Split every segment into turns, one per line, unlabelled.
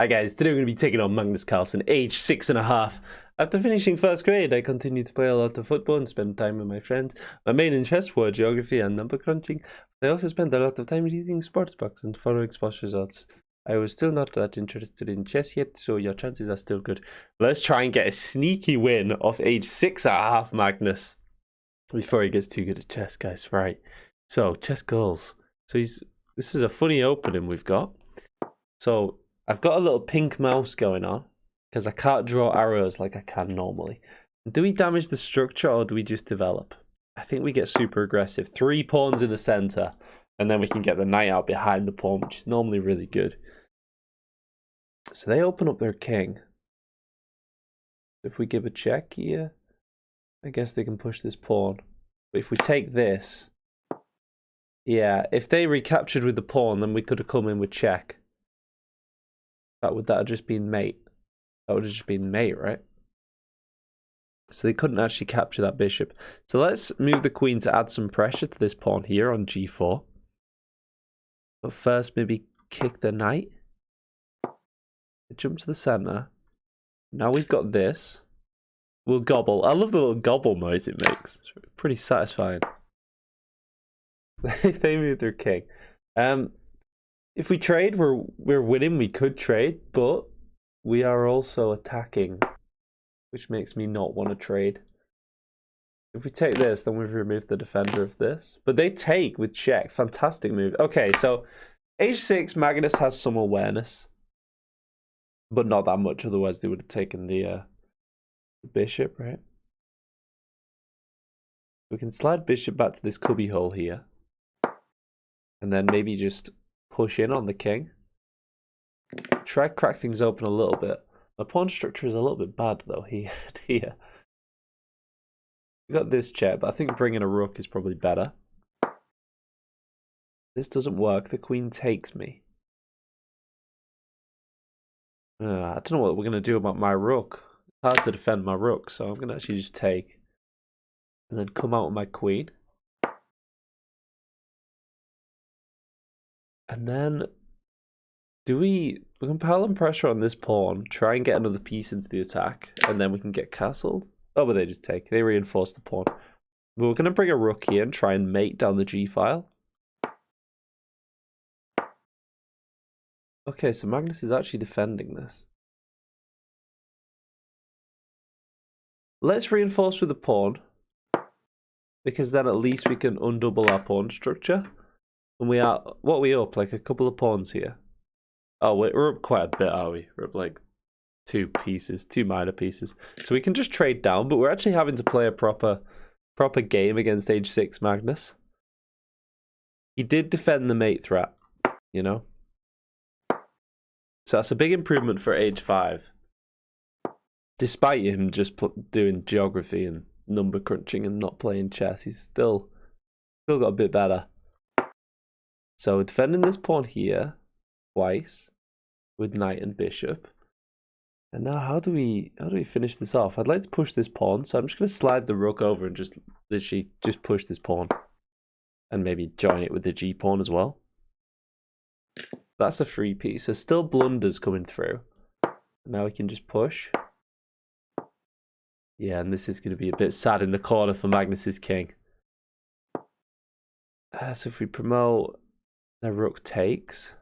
Hi guys, today we're going to be taking on Magnus Carlson, age 6.5. After finishing first grade, I continued to play a lot of football and spend time with my friends. My main interests were geography and number crunching. I also spent a lot of time reading sports books and following sports results. I was still not that interested in chess yet, so your chances are still good. Let's try and get a sneaky win off age 6.5 Magnus before he gets too good at chess, guys. Right. So, chess goals. So this is a funny opening we've got. So I've got a little pink mouse going on because I can't draw arrows like I can normally. Do we damage the structure or do we just develop? I think we get super aggressive. 3 pawns in the center, and then we can get the knight out behind the pawn, which is normally really good. So they open up their king. If we give a check here, I guess they can push this pawn. But if we take this, yeah, if they recaptured with the pawn, then we could have come in with check. That would have just been mate. That would have just been mate, right? So they couldn't actually capture that bishop. So let's move the queen to add some pressure to this pawn here on g4. But first, maybe kick the knight. Jump to the center. Now we've got this. We'll gobble. I love the little gobble noise it makes. It's pretty satisfying. They move their king. If we trade, we're winning. We could trade, but we are also attacking, which makes me not want to trade. If we take this, then we've removed the defender of this. But they take with check. Fantastic move. Okay, so age 6, Magnus has some awareness, but not that much. Otherwise, they would have taken the bishop, right? We can slide bishop back to this cubby hole here, and then maybe just push in on the king. Try crack things open a little bit. My pawn structure is a little bit bad though here. We got this check, but I think bringing a rook is probably better. This doesn't work. The queen takes me. I don't know what we're going to do about my rook. It's hard to defend my rook, so I'm going to actually just take and then come out with my queen. And then we can pile on pressure on this pawn, try and get another piece into the attack, and then we can get castled. Oh, but they just take. They reinforce the pawn. But we're going to bring a rook here and try and mate down the g file. Okay, so Magnus is actually defending this. Let's reinforce with the pawn, because then at least we can undouble our pawn structure. And we are, what are we up? Like a couple of pawns here. Oh, we're up quite a bit, are we? We're up like 2 pieces, 2 minor pieces. So we can just trade down, but we're actually having to play a proper game against age 6 Magnus. He did defend the mate threat, you know? So that's a big improvement for age 5. Despite him just doing geography and number crunching and not playing chess, he's still got a bit better. So defending this pawn here twice with knight and bishop. And now how do we finish this off? I'd like to push this pawn, so I'm just going to slide the rook over and just literally just push this pawn. And maybe join it with the g pawn as well. That's a free piece. There's still blunders coming through. Now we can just push. Yeah, and this is going to be a bit sad in the corner for Magnus's king. So if we promote, the rook takes.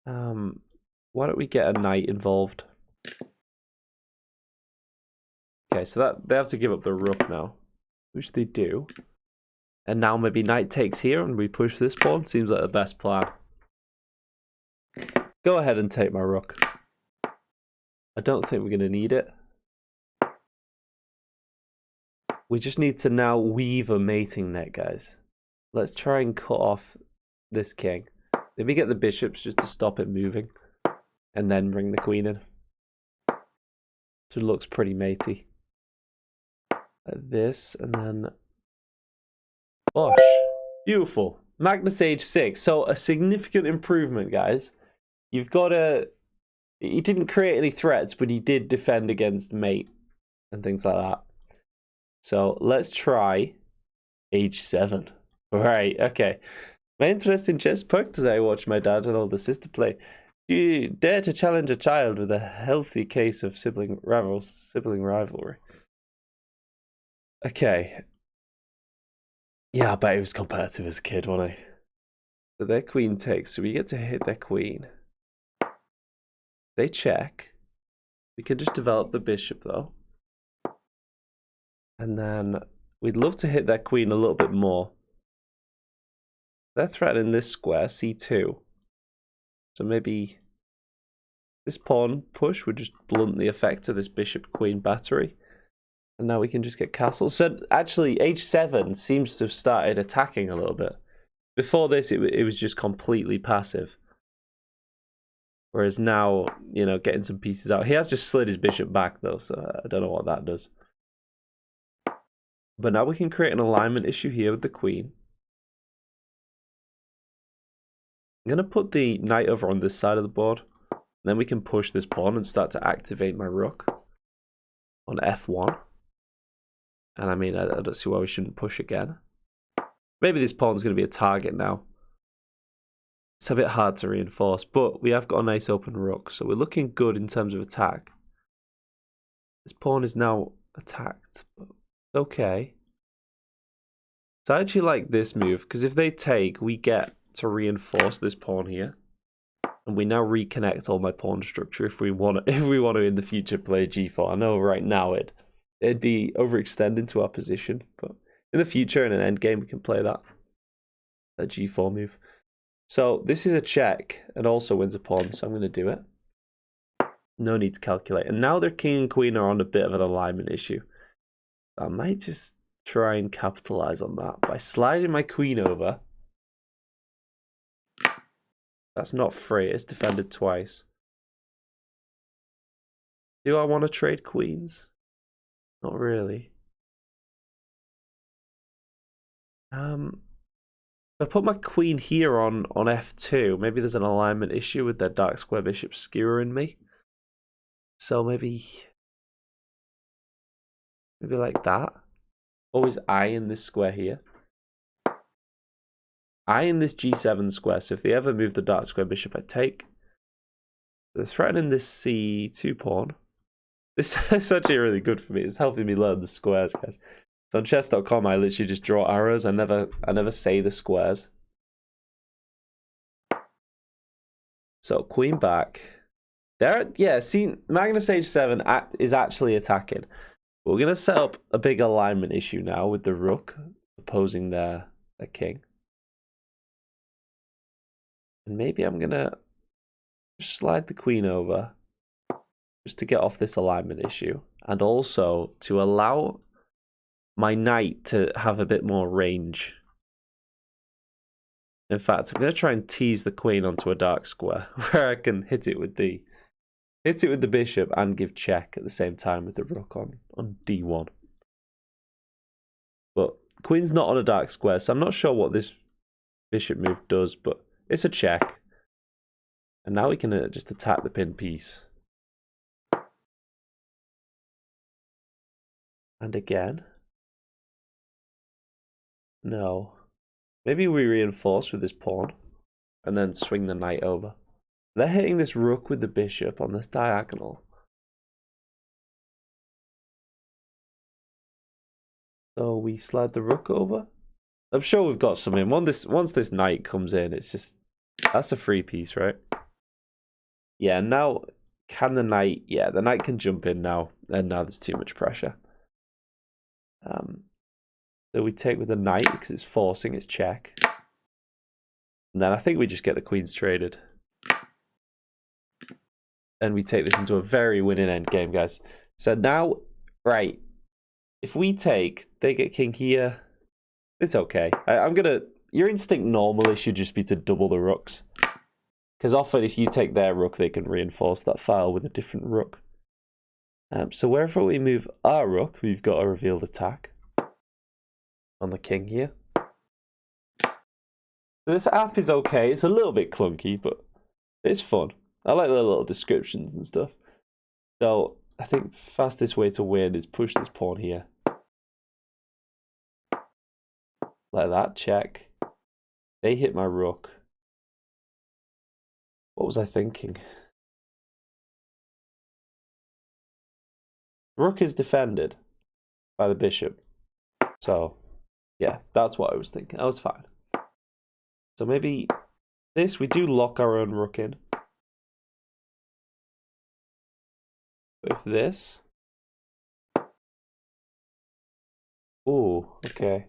Why don't we get a knight involved? Okay, so that they have to give up the rook now, which they do. And now maybe knight takes here and we push this pawn. Seems like the best plan. Go ahead and take my rook. I don't think we're going to need it. We just need to now weave a mating net, guys. Let's try and cut off this king. Maybe get the bishops just to stop it moving. And then bring the queen in. So it looks pretty matey. Like this, and then... Bosh. Beautiful. Magnus age 6. So a significant improvement, guys. You've got a... He didn't create any threats, but he did defend against mate and things like that. So let's try age 7. Right, okay. My interest in chess perked as I watched my dad and older sister play. Do you dare to challenge a child with a healthy case of sibling rivalry? Okay. Yeah, I bet he was competitive as a kid, wasn't he? So their queen takes, so we get to hit their queen. They check. We can just develop the bishop, though. And then we'd love to hit their queen a little bit more. They're threatening this square, c2. So maybe this pawn push would just blunt the effect of this bishop-queen battery. And now we can just get castles. So actually, h7 seems to have started attacking a little bit. Before this, it was just completely passive. Whereas now, you know, getting some pieces out. He has just slid his bishop back, though, so I don't know what that does. But now we can create an alignment issue here with the queen. I'm going to put the knight over on this side of the board. Then we can push this pawn and start to activate my rook on f1. And I mean, I don't see why we shouldn't push again. Maybe this pawn's going to be a target now. It's a bit hard to reinforce, but we have got a nice open rook, so we're looking good in terms of attack. This pawn is now attacked. Okay. So I actually like this move, because if they take, we get to reinforce this pawn here. And we now reconnect all my pawn structure if we want to in the future play g4. I know right now it'd be overextended to our position, but in the future in an endgame we can play that g4 move. So this is a check and also wins a pawn, so I'm going to do it. No need to calculate. And now their king and queen are on a bit of an alignment issue. I might just try and capitalize on that by sliding my queen over. That's not free, it's defended twice. Do I want to trade queens? Not really. If I put my queen here on f2, maybe there's an alignment issue with their dark square bishop skewering me. So maybe like that. Always eyeing this square here. Eyeing this g7 square, so if they ever move the dark square bishop, I take. They're threatening this c2 pawn. This is actually really good for me. It's helping me learn the squares, guys. So on chess.com, I literally just draw arrows. I never say the squares. So queen back. There, yeah. See, Magnus h7 is actually attacking. But we're gonna set up a big alignment issue now with the rook opposing their king. And maybe I'm gonna slide the queen over just to get off this alignment issue, and also to allow my knight to have a bit more range. In fact, I'm going to try and tease the queen onto a dark square where I can hit it with the bishop and give check at the same time with the rook on d1. But queen's not on a dark square, so I'm not sure what this bishop move does, but it's a check. And now we can just attack the pin piece. And again. No. Maybe we reinforce with this pawn and then swing the knight over. They're hitting this rook with the bishop on this diagonal. So we slide the rook over. I'm sure we've got some in. Once this knight comes in, it's just... That's a free piece, right? Yeah, now... Can the knight... Yeah, the knight can jump in now. And now there's too much pressure. So we take with the knight because it's forcing its check. And then I think we just get the queens traded. And we take this into a very winning endgame, guys. So now, right. If we take, they get king here. It's okay. Your instinct normally should just be to double the rooks. Because often if you take their rook, they can reinforce that file with a different rook. So wherever we move our rook, we've got a revealed attack on the king here. This app is okay. It's a little bit clunky, but it's fun. I like the little descriptions and stuff. So I think fastest way to win is push this pawn here. Like that, check. They hit my rook. What was I thinking? Rook is defended by the bishop. So, yeah, that's what I was thinking. I was fine. So maybe this, we do lock our own rook in. With this. Oh, okay.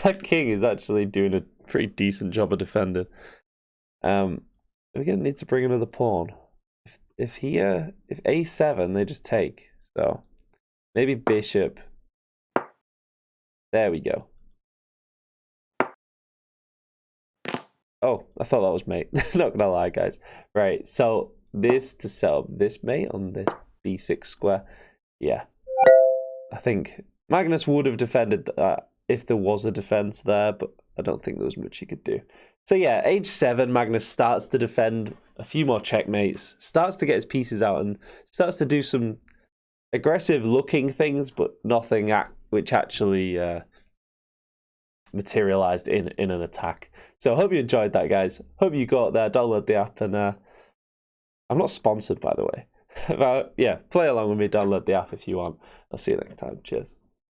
That king is actually doing a pretty decent job of defending. We're gonna need to bring another pawn. If a7, they just take. So maybe bishop. There we go. Oh, I thought that was mate. Not gonna lie, guys. Right, so this to set up this mate on this b6 square. Yeah. I think Magnus would have defended that if there was a defense there, but I don't think there was much he could do. So yeah, h7, Magnus starts to defend a few more checkmates, starts to get his pieces out, and starts to do some aggressive looking things, but nothing which actually materialized in an attack. So I hope you enjoyed that, guys. Hope you got there. Download the app, and I'm not sponsored, by the way. But yeah, play along with me, download the app if you want. I'll see you next time. Cheers.